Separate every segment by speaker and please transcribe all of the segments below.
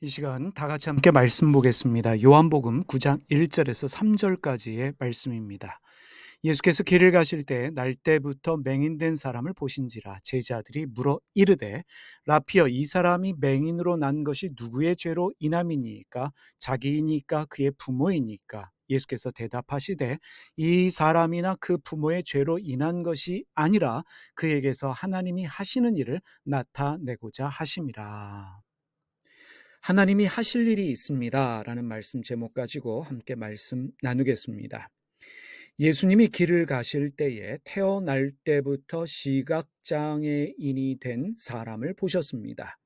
Speaker 1: 이 시간 다 같이 함께 말씀 보겠습니다. 요한복음 9장 1절에서 3절까지의 말씀입니다. 예수께서 길을 가실 때 날때부터 맹인된 사람을 보신지라 제자들이 물어 이르되 라피어 이 사람이 맹인으로 난 것이 누구의 죄로 인함이니까 자기이니까 그의 부모이니까 예수께서 대답하시되 이 사람이나 그 부모의 죄로 인한 것이 아니라 그에게서 하나님이 하시는 일을 나타내고자 하심이라. 하나님이 하실 일이 있습니다. 라는 말씀 제목 가지고 함께 말씀 나누겠습니다. 예수님이 길을 가실 때에 태어날 때부터 시각장애인이 된 사람을 보셨습니다.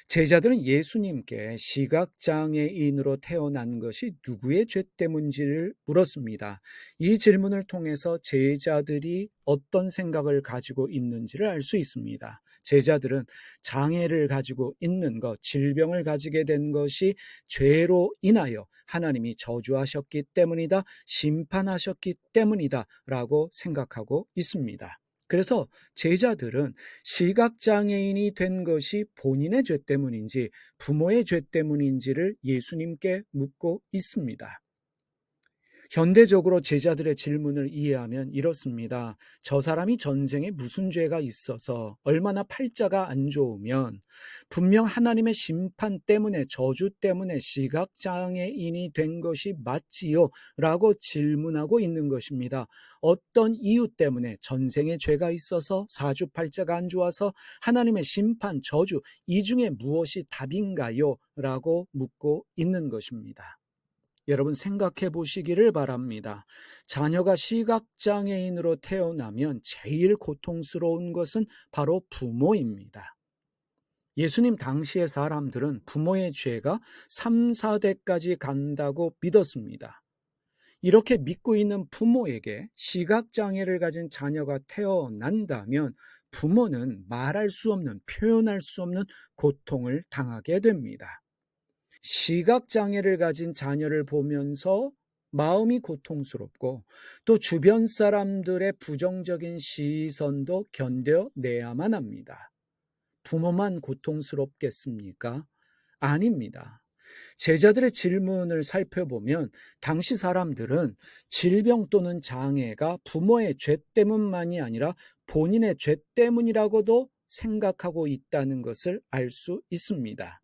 Speaker 1: 제자들은 예수님께 시각장애인으로 태어난 것이 누구의 죄 때문인지를 물었습니다. 이 질문을 통해서 제자들이 어떤 생각을 가지고 있는지를 알 수 있습니다. 제자들은 장애를 가지고 있는 것, 질병을 가지게 된 것이 죄로 인하여 하나님이 저주하셨기 때문이다, 심판하셨기 때문이다 라고 생각하고 있습니다. 그래서 제자들은 시각장애인이 된 것이 본인의 죄 때문인지 부모의 죄 때문인지를 예수님께 묻고 있습니다. 현대적으로 제자들의 질문을 이해하면 이렇습니다. 저 사람이 전생에 무슨 죄가 있어서 얼마나 팔자가 안 좋으면 분명 하나님의 심판 때문에 저주 때문에 시각장애인이 된 것이 맞지요? 라고 질문하고 있는 것입니다. 어떤 이유 때문에 전생에 죄가 있어서 사주팔자가 안 좋아서 하나님의 심판, 저주 이 중에 무엇이 답인가요? 라고 묻고 있는 것입니다. 여러분 생각해 보시기를 바랍니다. 자녀가 시각장애인으로 태어나면 제일 고통스러운 것은 바로 부모입니다. 예수님 당시의 사람들은 부모의 죄가 3, 4대까지 간다고 믿었습니다. 이렇게 믿고 있는 부모에게 시각장애를 가진 자녀가 태어난다면 부모는 말할 수 없는, 표현할 수 없는 고통을 당하게 됩니다. 시각장애를 가진 자녀를 보면서 마음이 고통스럽고 또 주변 사람들의 부정적인 시선도 견뎌내야만 합니다. 부모만 고통스럽겠습니까? 아닙니다. 제자들의 질문을 살펴보면 당시 사람들은 질병 또는 장애가 부모의 죄 때문만이 아니라 본인의 죄 때문이라고도 생각하고 있다는 것을 알 수 있습니다.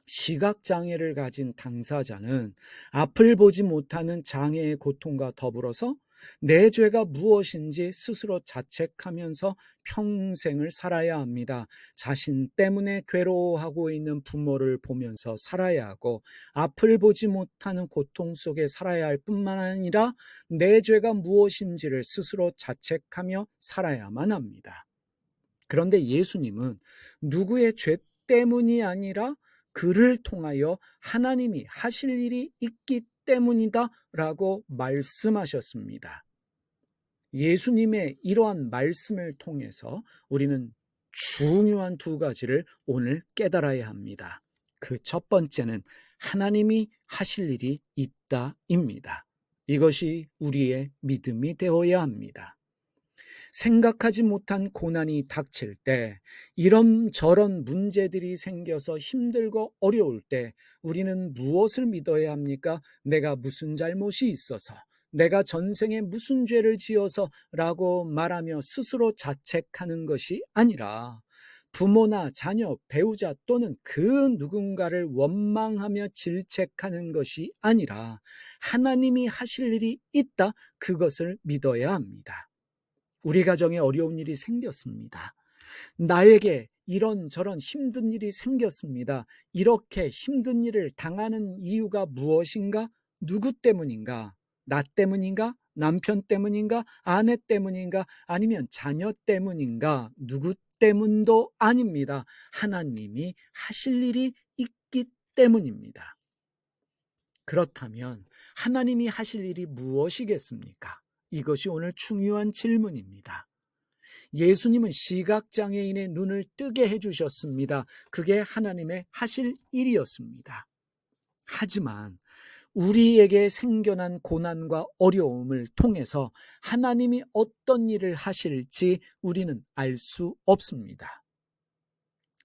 Speaker 1: 시각장애를 가진 당사자는 앞을 보지 못하는 장애의 고통과 더불어서 내 죄가 무엇인지 스스로 자책하면서 평생을 살아야 합니다. 자신 때문에 괴로워하고 있는 부모를 보면서 살아야 하고 앞을 보지 못하는 고통 속에 살아야 할 뿐만 아니라 내 죄가 무엇인지를 스스로 자책하며 살아야만 합니다. 그런데 예수님은 누구의 죄 때문이 아니라 그를 통하여 하나님이 하실 일이 있기 때문이다 라고 말씀하셨습니다. 예수님의 이러한 말씀을 통해서 우리는 중요한 두 가지를 오늘 깨달아야 합니다. 그 첫 번째는 하나님이 하실 일이 있다입니다. 이것이 우리의 믿음이 되어야 합니다. 생각하지 못한 고난이 닥칠 때, 이런저런 문제들이 생겨서 힘들고 어려울 때 우리는 무엇을 믿어야 합니까? 내가 무슨 잘못이 있어서, 내가 전생에 무슨 죄를 지어서 라고 말하며 스스로 자책하는 것이 아니라 부모나 자녀, 배우자 또는 그 누군가를 원망하며 질책하는 것이 아니라 하나님이 하실 일이 있다, 그것을 믿어야 합니다. 우리 가정에 어려운 일이 생겼습니다. 나에게 이런저런 힘든 일이 생겼습니다. 이렇게 힘든 일을 당하는 이유가 무엇인가? 누구 때문인가? 나 때문인가? 남편 때문인가? 아내 때문인가? 아니면 자녀 때문인가? 누구 때문도 아닙니다. 하나님이 하실 일이 있기 때문입니다. 그렇다면 하나님이 하실 일이 무엇이겠습니까? 이것이 오늘 중요한 질문입니다. 예수님은 시각장애인의 눈을 뜨게 해주셨습니다. 그게 하나님의 하실 일이었습니다. 하지만 우리에게 생겨난 고난과 어려움을 통해서 하나님이 어떤 일을 하실지 우리는 알 수 없습니다.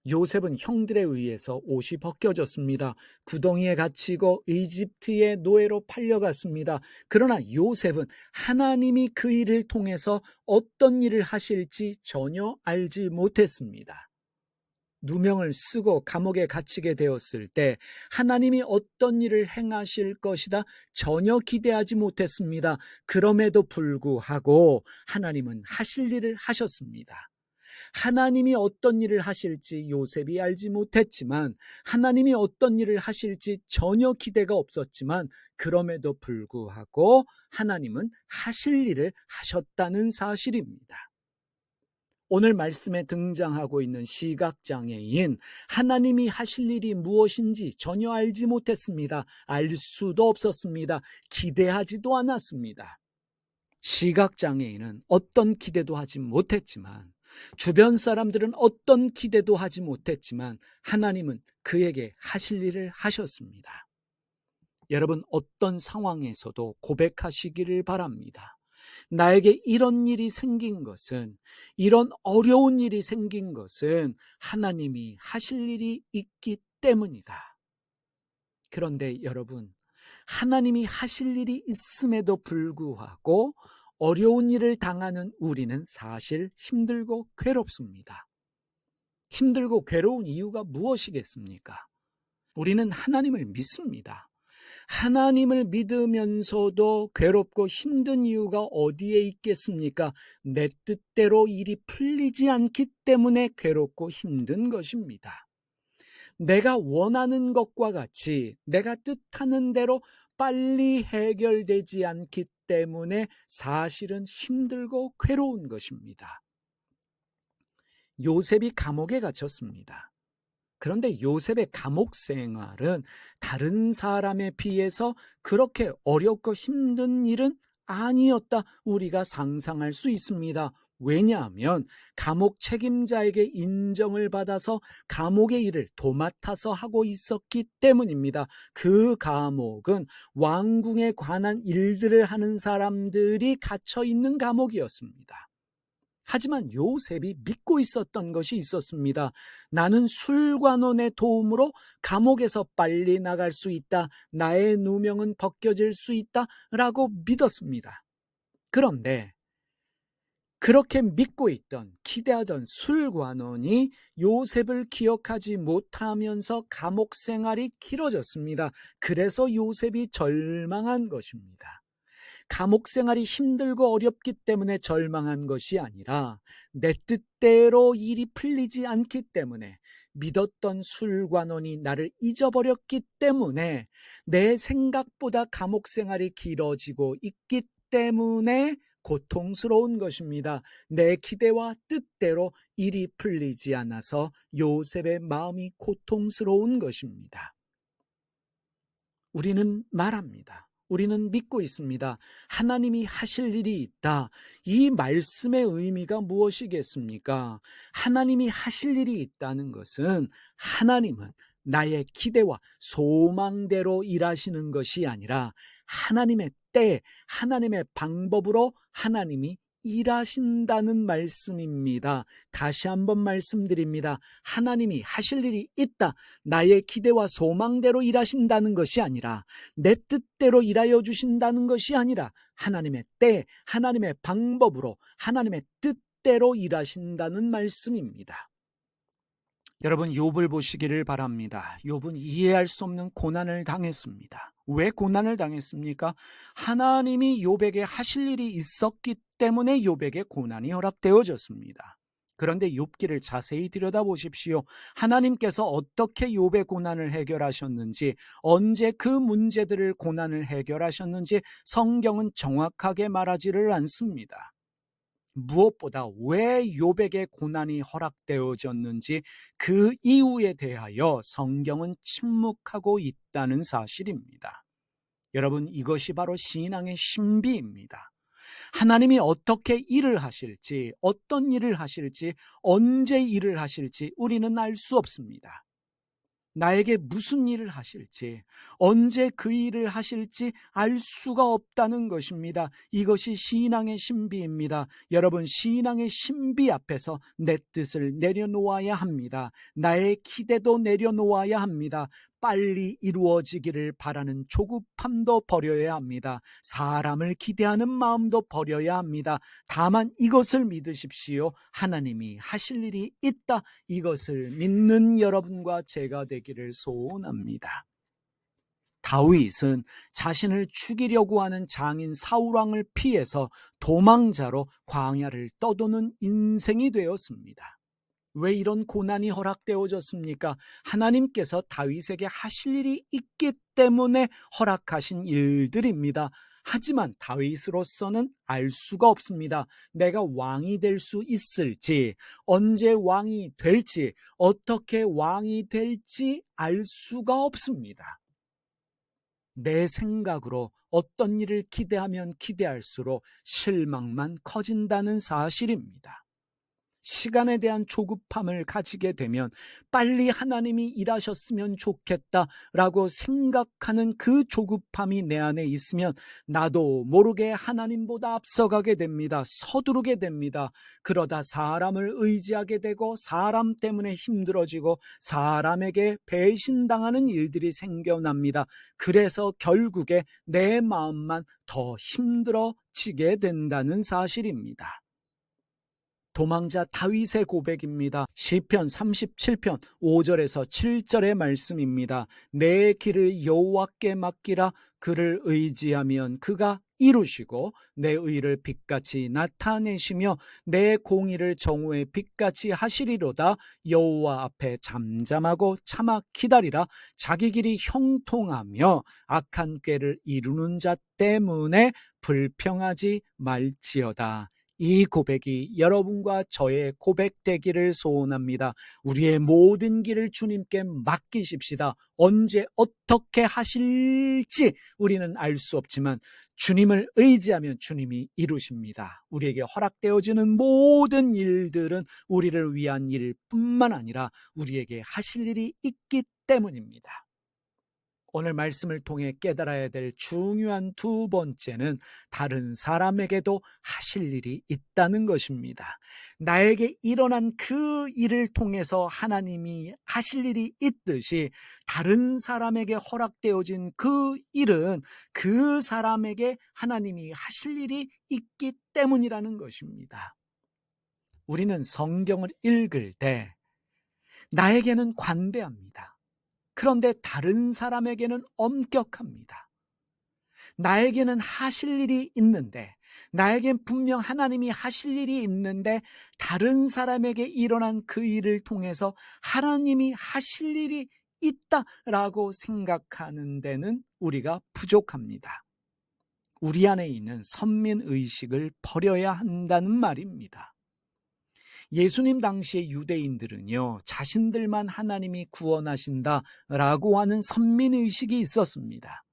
Speaker 1: 요셉은 형들에 의해서 옷이 벗겨졌습니다. 구덩이에 갇히고 이집트의 노예로 팔려갔습니다. 그러나 요셉은 하나님이 그 일을 통해서 어떤 일을 하실지 전혀 알지 못했습니다. 누명을 쓰고 감옥에 갇히게 되었을 때 하나님이 어떤 일을 행하실 것이다 전혀 기대하지 못했습니다. 그럼에도 불구하고 하나님은 하실 일을 하셨습니다. 하나님이 어떤 일을 하실지 요셉이 알지 못했지만, 하나님이 어떤 일을 하실지 전혀 기대가 없었지만, 그럼에도 불구하고 하나님은 하실 일을 하셨다는 사실입니다. 오늘 말씀에 등장하고 있는 시각장애인, 하나님이 하실 일이 무엇인지 전혀 알지 못했습니다. 알 수도 없었습니다. 기대하지도 않았습니다. 시각장애인은 어떤 기대도 하지 못했지만, 주변 사람들은 어떤 기대도 하지 못했지만 하나님은 그에게 하실 일을 하셨습니다. 여러분, 어떤 상황에서도 고백하시기를 바랍니다. 나에게 이런 일이 생긴 것은, 이런 어려운 일이 생긴 것은 하나님이 하실 일이 있기 때문이다. 그런데 여러분, 하나님이 하실 일이 있음에도 불구하고 어려운 일을 당하는 우리는 사실 힘들고 괴롭습니다. 힘들고 괴로운 이유가 무엇이겠습니까? 우리는 하나님을 믿습니다. 하나님을 믿으면서도 괴롭고 힘든 이유가 어디에 있겠습니까? 내 뜻대로 일이 풀리지 않기 때문에 괴롭고 힘든 것입니다. 내가 원하는 것과 같이 내가 뜻하는 대로 빨리 해결되지 않기 때문에 사실은 힘들고 괴로운 것입니다. 요셉이 감옥에 갇혔습니다. 그런데 요셉의 감옥 생활은 다른 사람에 비해서 그렇게 어렵고 힘든 일은 아니었다 우리가 상상할 수 있습니다. 왜냐하면 감옥 책임자에게 인정을 받아서 감옥의 일을 도맡아서 하고 있었기 때문입니다. 그 감옥은 왕궁에 관한 일들을 하는 사람들이 갇혀 있는 감옥이었습니다. 하지만 요셉이 믿고 있었던 것이 있었습니다. 나는 술관원의 도움으로 감옥에서 빨리 나갈 수 있다. 나의 누명은 벗겨질 수 있다. 라고 믿었습니다. 그런데 그렇게 믿고 있던, 기대하던 술관원이 요셉을 기억하지 못하면서 감옥 생활이 길어졌습니다. 그래서 요셉이 절망한 것입니다. 감옥 생활이 힘들고 어렵기 때문에 절망한 것이 아니라 내 뜻대로 일이 풀리지 않기 때문에, 믿었던 술관원이 나를 잊어버렸기 때문에, 내 생각보다 감옥 생활이 길어지고 있기 때문에 고통스러운 것입니다. 내 기대와 뜻대로 일이 풀리지 않아서 요셉의 마음이 고통스러운 것입니다. 우리는 말합니다. 우리는 믿고 있습니다. 하나님이 하실 일이 있다. 이 말씀의 의미가 무엇이겠습니까? 하나님이 하실 일이 있다는 것은 하나님은 나의 기대와 소망대로 일하시는 것이 아니라 하나님의 때, 하나님의 방법으로 하나님이 일하신다는 말씀입니다. 다시 한번 말씀드립니다. 하나님이 하실 일이 있다. 나의 기대와 소망대로 일하신다는 것이 아니라, 내 뜻대로 일하여 주신다는 것이 아니라 하나님의 때, 하나님의 방법으로, 하나님의 뜻대로 일하신다는 말씀입니다. 여러분, 욥을 보시기를 바랍니다. 욥은 이해할 수 없는 고난을 당했습니다. 왜 고난을 당했습니까? 하나님이 욥에게 하실 일이 있었기 때문에 욥에게 고난이 허락되어졌습니다. 그런데 욥기를 자세히 들여다보십시오. 하나님께서 어떻게 욥의 고난을 해결하셨는지, 언제 그 문제들을 고난을 해결하셨는지 성경은 정확하게 말하지를 않습니다. 무엇보다 왜 욥에게 고난이 허락되어졌는지, 그 이유에 대하여 성경은 침묵하고 있다는 사실입니다. 여러분, 이것이 바로 신앙의 신비입니다. 하나님이 어떻게 일을 하실지, 어떤 일을 하실지, 언제 일을 하실지 우리는 알 수 없습니다. 나에게 무슨 일을 하실지, 언제 그 일을 하실지 알 수가 없다는 것입니다. 이것이 신앙의 신비입니다. 여러분, 신앙의 신비 앞에서 내 뜻을 내려놓아야 합니다. 나의 기대도 내려놓아야 합니다. 빨리 이루어지기를 바라는 조급함도 버려야 합니다. 사람을 기대하는 마음도 버려야 합니다. 다만 이것을 믿으십시오. 하나님이 하실 일이 있다. 이것을 믿는 여러분과 제가 되기를 소원합니다. 다윗은 자신을 죽이려고 하는 장인 사울왕을 피해서 도망자로 광야를 떠도는 인생이 되었습니다. 왜 이런 고난이 허락되어졌습니까? 하나님께서 다윗에게 하실 일이 있기 때문에 허락하신 일들입니다. 하지만 다윗으로서는 알 수가 없습니다. 내가 왕이 될 수 있을지, 언제 왕이 될지, 어떻게 왕이 될지 알 수가 없습니다. 내 생각으로 어떤 일을 기대하면 기대할수록 실망만 커진다는 사실입니다. 시간에 대한 조급함을 가지게 되면 빨리 하나님이 일하셨으면 좋겠다라고 생각하는 그 조급함이 내 안에 있으면 나도 모르게 하나님보다 앞서가게 됩니다. 서두르게 됩니다. 그러다 사람을 의지하게 되고 사람 때문에 힘들어지고 사람에게 배신당하는 일들이 생겨납니다. 그래서 결국에 내 마음만 더 힘들어지게 된다는 사실입니다. 도망자 다윗의 고백입니다. 시편 37편 5절에서 7절의 말씀입니다. 내 길을 여호와께 맡기라. 그를 의지하면 그가 이루시고 내 의를 빛같이 나타내시며 내 공의를 정오의 빛같이 하시리로다. 여호와 앞에 잠잠하고 참아 기다리라. 자기 길이 형통하며 악한 꾀를 이루는 자 때문에 불평하지 말지어다. 이 고백이 여러분과 저의 고백되기를 소원합니다. 우리의 모든 길을 주님께 맡기십시다. 언제 어떻게 하실지 우리는 알 수 없지만 주님을 의지하면 주님이 이루십니다. 우리에게 허락되어지는 모든 일들은 우리를 위한 일뿐만 아니라 우리에게 하실 일이 있기 때문입니다. 오늘 말씀을 통해 깨달아야 될 중요한 두 번째는 다른 사람에게도 하실 일이 있다는 것입니다. 나에게 일어난 그 일을 통해서 하나님이 하실 일이 있듯이 다른 사람에게 허락되어진 그 일은 그 사람에게 하나님이 하실 일이 있기 때문이라는 것입니다. 우리는 성경을 읽을 때 나에게는 관대합니다. 그런데 다른 사람에게는 엄격합니다. 나에게는 하실 일이 있는데, 나에겐 분명 하나님이 하실 일이 있는데 다른 사람에게 일어난 그 일을 통해서 하나님이 하실 일이 있다라고 생각하는 데는 우리가 부족합니다. 우리 안에 있는 선민의식을 버려야 한다는 말입니다. 예수님 당시의 유대인들은요, 자신들만 하나님이 구원하신다라고 하는 선민의식이 있었습니다.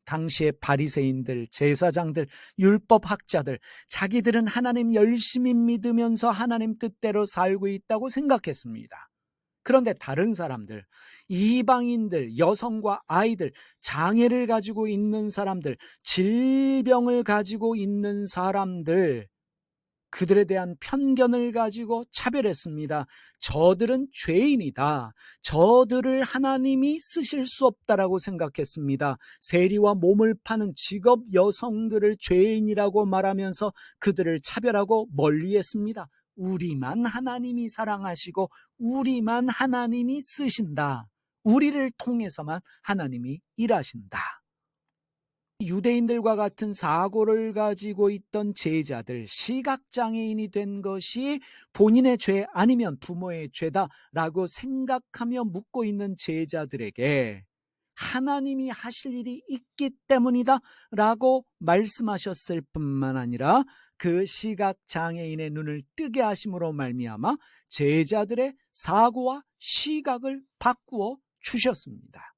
Speaker 1: 당시의 바리새인들, 제사장들, 율법학자들, 자기들은 하나님 열심히 믿으면서 하나님 뜻대로 살고 있다고 생각했습니다. 그런데 다른 사람들, 이방인들, 여성과 아이들, 장애를 가지고 있는 사람들, 질병을 가지고 있는 사람들, 그들에 대한 편견을 가지고 차별했습니다. 저들은 죄인이다. 저들을 하나님이 쓰실 수 없다라고 생각했습니다. 세리와 몸을 파는 직업 여성들을 죄인이라고 말하면서 그들을 차별하고 멀리했습니다. 우리만 하나님이 사랑하시고 우리만 하나님이 쓰신다. 우리를 통해서만 하나님이 일하신다. 유대인들과 같은 사고를 가지고 있던 제자들, 시각장애인이 된 것이 본인의 죄 아니면 부모의 죄다라고 생각하며 묻고 있는 제자들에게 하나님이 하실 일이 있기 때문이다 라고 말씀하셨을 뿐만 아니라 그 시각장애인의 눈을 뜨게 하심으로 말미암아 제자들의 사고와 시각을 바꾸어 주셨습니다.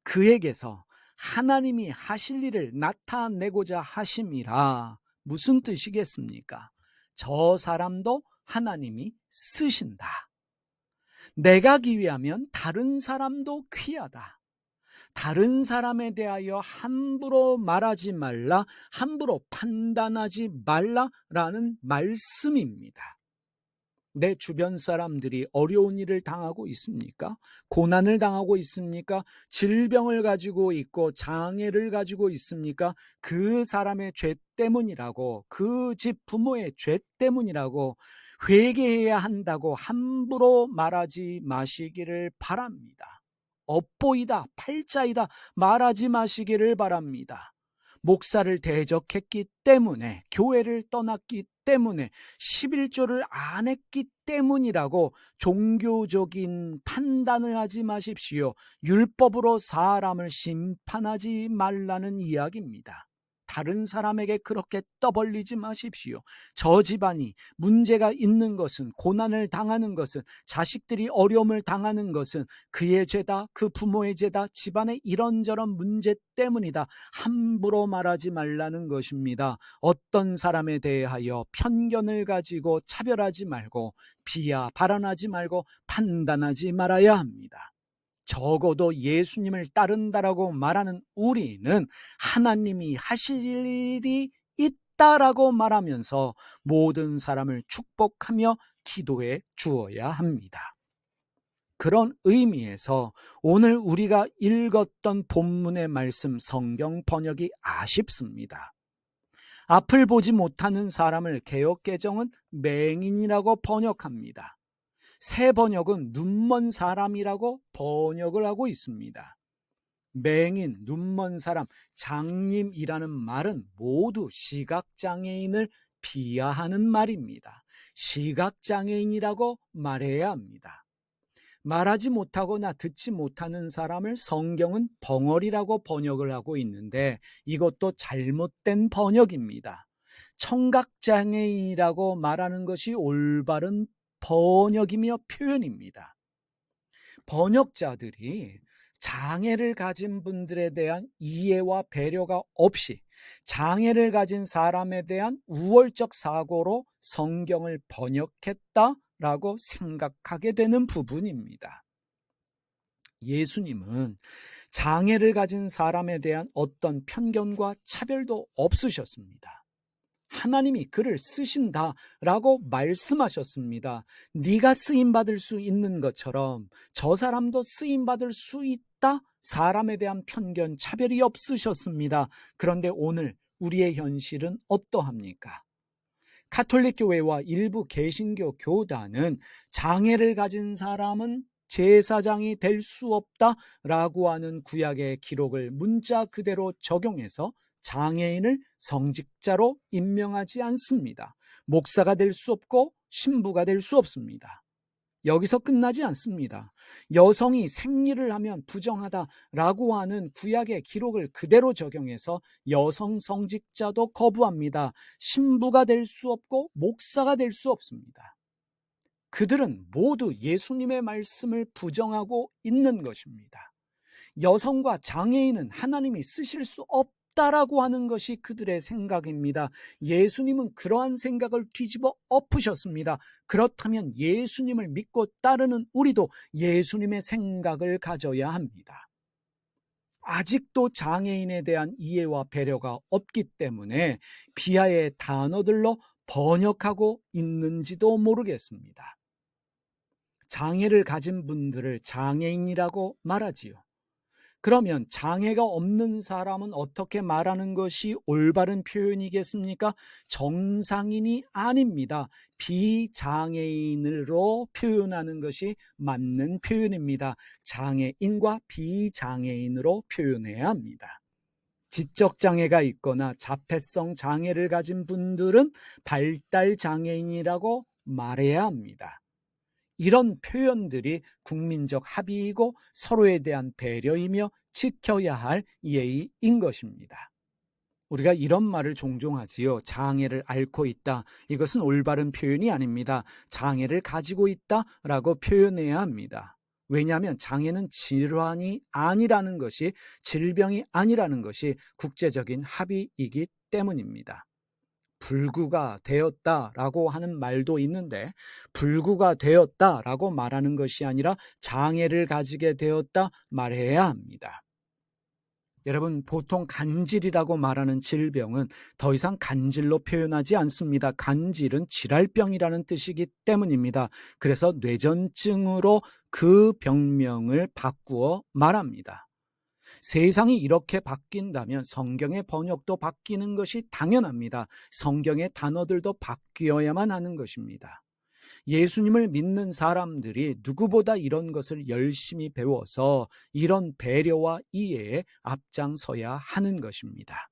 Speaker 1: 그에게서 하나님이 하실 일을 나타내고자 하심이라. 무슨 뜻이겠습니까? 저 사람도 하나님이 쓰신다. 내가 기이하면 다른 사람도 귀하다. 다른 사람에 대하여 함부로 말하지 말라, 함부로 판단하지 말라라는 말씀입니다. 내 주변 사람들이 어려운 일을 당하고 있습니까? 고난을 당하고 있습니까? 질병을 가지고 있고 장애를 가지고 있습니까? 그 사람의 죄 때문이라고, 그 집 부모의 죄 때문이라고 회개해야 한다고 함부로 말하지 마시기를 바랍니다. 엇보이다, 팔자이다 말하지 마시기를 바랍니다. 목사를 대적했기 때문에, 교회를 떠났기 때문에, 11조를 안 했기 때문이라고 종교적인 판단을 하지 마십시오. 율법으로 사람을 심판하지 말라는 이야기입니다. 다른 사람에게 그렇게 떠벌리지 마십시오. 저 집안이 문제가 있는 것은, 고난을 당하는 것은, 자식들이 어려움을 당하는 것은 그의 죄다, 그 부모의 죄다, 집안의 이런저런 문제 때문이다. 함부로 말하지 말라는 것입니다. 어떤 사람에 대하여 편견을 가지고 차별하지 말고, 비하 발언하지 말고 판단하지 말아야 합니다. 적어도 예수님을 따른다라고 말하는 우리는 하나님이 하실 일이 있다라고 말하면서 모든 사람을 축복하며 기도해 주어야 합니다. 그런 의미에서 오늘 우리가 읽었던 본문의 말씀, 성경 번역이 아쉽습니다. 앞을 보지 못하는 사람을 개역개정은 맹인이라고 번역합니다. 새 번역은 눈먼 사람이라고 번역을 하고 있습니다. 맹인, 눈먼 사람, 장님이라는 말은 모두 시각장애인을 비하하는 말입니다. 시각장애인이라고 말해야 합니다. 말하지 못하거나 듣지 못하는 사람을 성경은 벙어리라고 번역을 하고 있는데 이것도 잘못된 번역입니다. 청각장애인이라고 말하는 것이 올바른 번역이며 표현입니다. 번역자들이 장애를 가진 분들에 대한 이해와 배려가 없이 장애를 가진 사람에 대한 우월적 사고로 성경을 번역했다라고 생각하게 되는 부분입니다. 예수님은 장애를 가진 사람에 대한 어떤 편견과 차별도 없으셨습니다. 하나님이 그를 쓰신다라고 말씀하셨습니다. 네가 쓰임받을 수 있는 것처럼 저 사람도 쓰임받을 수 있다. 사람에 대한 편견, 차별이 없으셨습니다. 그런데 오늘 우리의 현실은 어떠합니까? 가톨릭 교회와 일부 개신교 교단은 장애를 가진 사람은 제사장이 될 수 없다라고 하는 구약의 기록을 문자 그대로 적용해서 장애인을 성직자로 임명하지 않습니다. 목사가 될 수 없고 신부가 될 수 없습니다. 여기서 끝나지 않습니다. 여성이 생리를 하면 부정하다라고 하는 구약의 기록을 그대로 적용해서 여성 성직자도 거부합니다. 신부가 될 수 없고 목사가 될 수 없습니다. 그들은 모두 예수님의 말씀을 부정하고 있는 것입니다. 여성과 장애인은 하나님이 쓰실 수 없다라고 하는 것이 그들의 생각입니다. 예수님은 그러한 생각을 뒤집어 엎으셨습니다. 그렇다면 예수님을 믿고 따르는 우리도 예수님의 생각을 가져야 합니다. 아직도 장애인에 대한 이해와 배려가 없기 때문에 비하의 단어들로 번역하고 있는지도 모르겠습니다. 장애를 가진 분들을 장애인이라고 말하지요. 그러면 장애가 없는 사람은 어떻게 말하는 것이 올바른 표현이겠습니까? 정상인이 아닙니다. 비장애인으로 표현하는 것이 맞는 표현입니다. 장애인과 비장애인으로 표현해야 합니다. 지적장애가 있거나 자폐성 장애를 가진 분들은 발달장애인이라고 말해야 합니다. 이런 표현들이 국민적 합의이고 서로에 대한 배려이며 지켜야 할 예의인 것입니다. 우리가 이런 말을 종종 하지요. 장애를 앓고 있다. 이것은 올바른 표현이 아닙니다. 장애를 가지고 있다라고 표현해야 합니다. 왜냐하면 장애는 질환이 아니라는 것이, 질병이 아니라는 것이 국제적인 합의이기 때문입니다. 불구가 되었다라고 하는 말도 있는데, 불구가 되었다라고 말하는 것이 아니라 장애를 가지게 되었다 말해야 합니다. 여러분, 보통 간질이라고 말하는 질병은 더 이상 간질로 표현하지 않습니다. 간질은 질할병이라는 뜻이기 때문입니다. 그래서 뇌전증으로 그 병명을 바꾸어 말합니다. 세상이 이렇게 바뀐다면 성경의 번역도 바뀌는 것이 당연합니다. 성경의 단어들도 바뀌어야만 하는 것입니다. 예수님을 믿는 사람들이 누구보다 이런 것을 열심히 배워서 이런 배려와 이해에 앞장서야 하는 것입니다.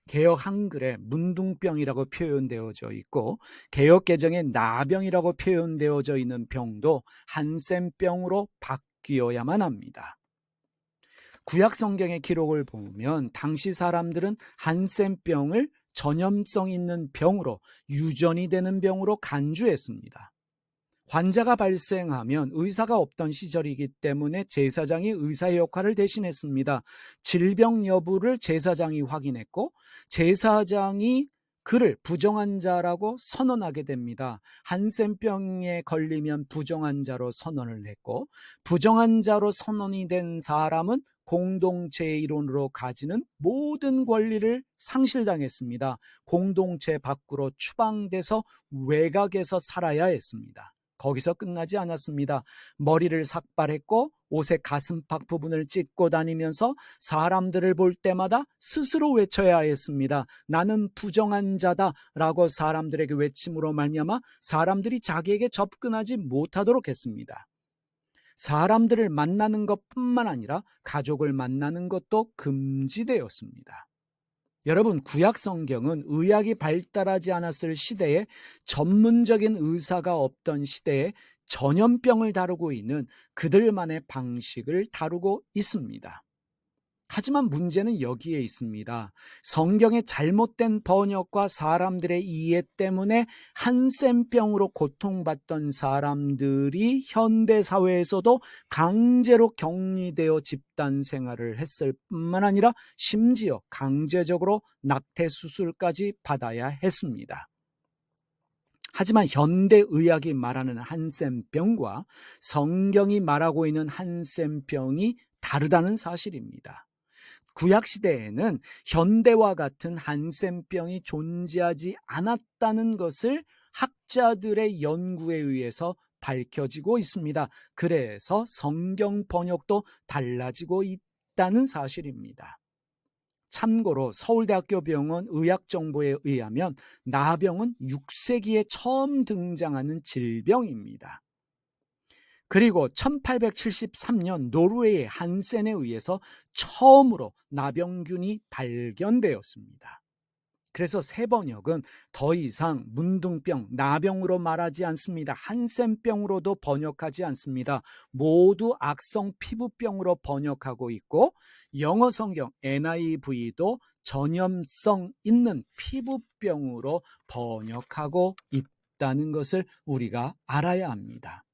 Speaker 1: 개역 한글에 문둥병이라고 표현되어져 있고, 개역 개정에 나병이라고 표현되어져 있는 병도 한센병으로 바뀌어야만 합니다. 구약 성경의 기록을 보면 당시 사람들은 한센병을 전염성 있는 병으로, 유전이 되는 병으로 간주했습니다. 환자가 발생하면 의사가 없던 시절이기 때문에 제사장이 의사의 역할을 대신했습니다. 질병 여부를 제사장이 확인했고, 제사장이 그를 부정환자라고 선언하게 됩니다. 한센병에 걸리면 부정환자로 선언을 했고, 부정환자로 선언이 된 사람은 공동체 이론으로 가지는 모든 권리를 상실당했습니다. 공동체 밖으로 추방돼서 외곽에서 살아야 했습니다. 거기서 끝나지 않았습니다. 머리를 삭발했고 옷의 가슴팍 부분을 찢고 다니면서 사람들을 볼 때마다 스스로 외쳐야 했습니다. 나는 부정한 자다 라고 사람들에게 외침으로 말미암아 사람들이 자기에게 접근하지 못하도록 했습니다. 사람들을 만나는 것뿐만 아니라 가족을 만나는 것도 금지되었습니다. 여러분, 구약 성경은 의학이 발달하지 않았을 시대에, 전문적인 의사가 없던 시대에 전염병을 다루고 있는 그들만의 방식을 다루고 있습니다. 하지만 문제는 여기에 있습니다. 성경의 잘못된 번역과 사람들의 이해 때문에 한센병으로 고통받던 사람들이 현대사회에서도 강제로 격리되어 집단 생활을 했을 뿐만 아니라 심지어 강제적으로 낙태수술까지 받아야 했습니다. 하지만 현대의학이 말하는 한센병과 성경이 말하고 있는 한센병이 다르다는 사실입니다. 구약시대에는 현대와 같은 한센병이 존재하지 않았다는 것을 학자들의 연구에 의해서 밝혀지고 있습니다. 그래서 성경 번역도 달라지고 있다는 사실입니다. 참고로 서울대학교 병원 의학정보에 의하면 나병은 6세기에 처음 등장하는 질병입니다. 그리고 1873년 노르웨이의 한센에 의해서 처음으로 나병균이 발견되었습니다. 그래서 새 번역은 더 이상 문둥병, 나병으로 말하지 않습니다. 한센병으로도 번역하지 않습니다. 모두 악성 피부병으로 번역하고 있고, 영어 성경 NIV도 전염성 있는 피부병으로 번역하고 있다는 것을 우리가 알아야 합니다.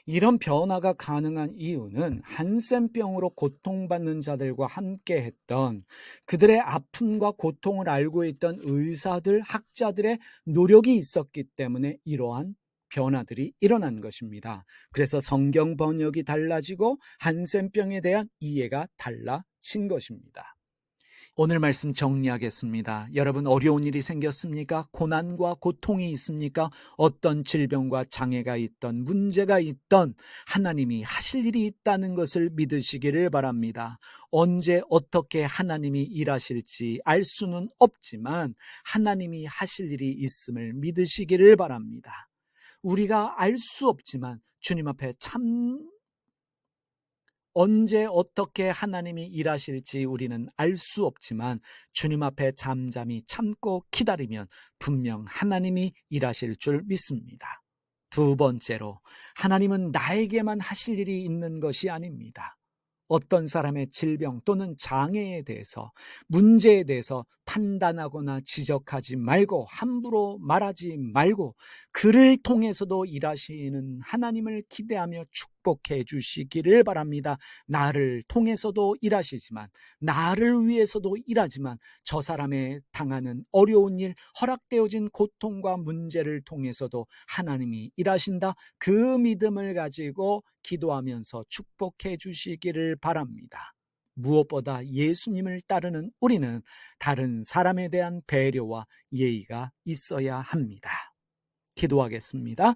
Speaker 1: 이런 변화가 가능한 이유는 한센병으로 고통받는 자들과 함께 했던, 그들의 아픔과 고통을 알고 있던 의사들, 학자들의 노력이 있었기 때문에 이러한 변화들이 일어난 것입니다. 그래서 성경 번역이 달라지고 한센병에 대한 이해가 달라진 것입니다. 오늘 말씀 정리하겠습니다. 여러분, 어려운 일이 생겼습니까? 고난과 고통이 있습니까? 어떤 질병과 장애가 있던, 문제가 있던, 하나님이 하실 일이 있다는 것을 믿으시기를 바랍니다. 언제 어떻게 하나님이 일하실지 알 수는 없지만 하나님이 하실 일이 있음을 믿으시기를 바랍니다. 우리가 알 수 없지만 주님 앞에 언제 어떻게 하나님이 일하실지 우리는 알 수 없지만 주님 앞에 잠잠히 참고 기다리면 분명 하나님이 일하실 줄 믿습니다. 두 번째로, 하나님은 나에게만 하실 일이 있는 것이 아닙니다. 어떤 사람의 질병 또는 장애에 대해서, 문제에 대해서 판단하거나 지적하지 말고, 함부로 말하지 말고, 그를 통해서도 일하시는 하나님을 기대하며 축복해 주시기를 바랍니다. 나를 통해서도 일하시지만, 나를 위해서도 일하지만, 저 사람의 당하는 어려운 일, 허락되어진 고통과 문제를 통해서도 하나님이 일하신다. 그 믿음을 가지고 기도하면서 축복해 주시기를 바랍니다. 무엇보다 예수님을 따르는 우리는 다른 사람에 대한 배려와 예의가 있어야 합니다. 기도하겠습니다.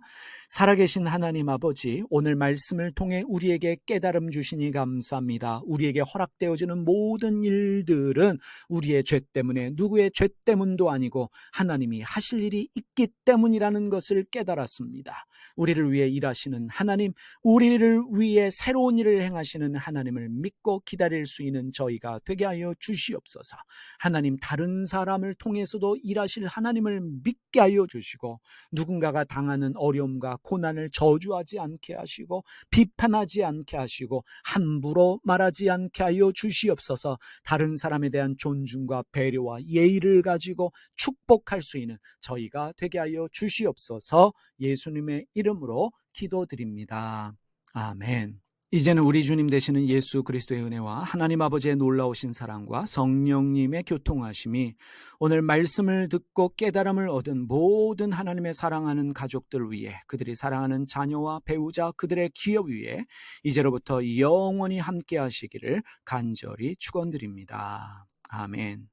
Speaker 1: 살아계신 하나님 아버지, 오늘 말씀을 통해 우리에게 깨달음 주시니 감사합니다. 우리에게 허락되어지는 모든 일들은 우리의 죄 때문에, 누구의 죄 때문도 아니고 하나님이 하실 일이 있기 때문이라는 것을 깨달았습니다. 우리를 위해 일하시는 하나님, 우리를 위해 새로운 일을 행하시는 하나님을 믿고 기다릴 수 있는 저희가 되게 하여 주시옵소서. 하나님, 다른 사람을 통해서도 일하실 하나님을 믿게 하여 주시고, 누군가가 당하는 어려움과 고난을 저주하지 않게 하시고, 비판하지 않게 하시고, 함부로 말하지 않게 하여 주시옵소서. 다른 사람에 대한 존중과 배려와 예의를 가지고 축복할 수 있는 저희가 되게 하여 주시옵소서. 예수님의 이름으로 기도드립니다. 아멘. 이제는 우리 주님 되시는 예수 그리스도의 은혜와 하나님 아버지의 놀라우신 사랑과 성령님의 교통하심이 오늘 말씀을 듣고 깨달음을 얻은 모든 하나님의 사랑하는 가족들 위에, 그들이 사랑하는 자녀와 배우자, 그들의 기업 위에 이제로부터 영원히 함께 하시기를 간절히 축원드립니다. 아멘.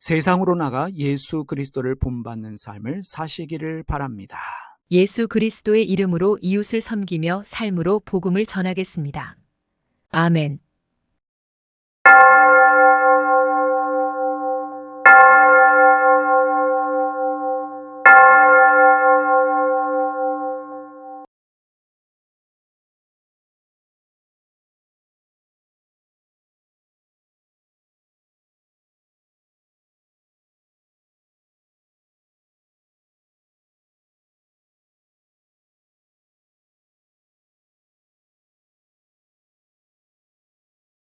Speaker 1: 세상으로 나가 예수 그리스도를 본받는 삶을 사시기를 바랍니다.
Speaker 2: 예수 그리스도의 이름으로 이웃을 섬기며 삶으로 복음을 전하겠습니다. 아멘.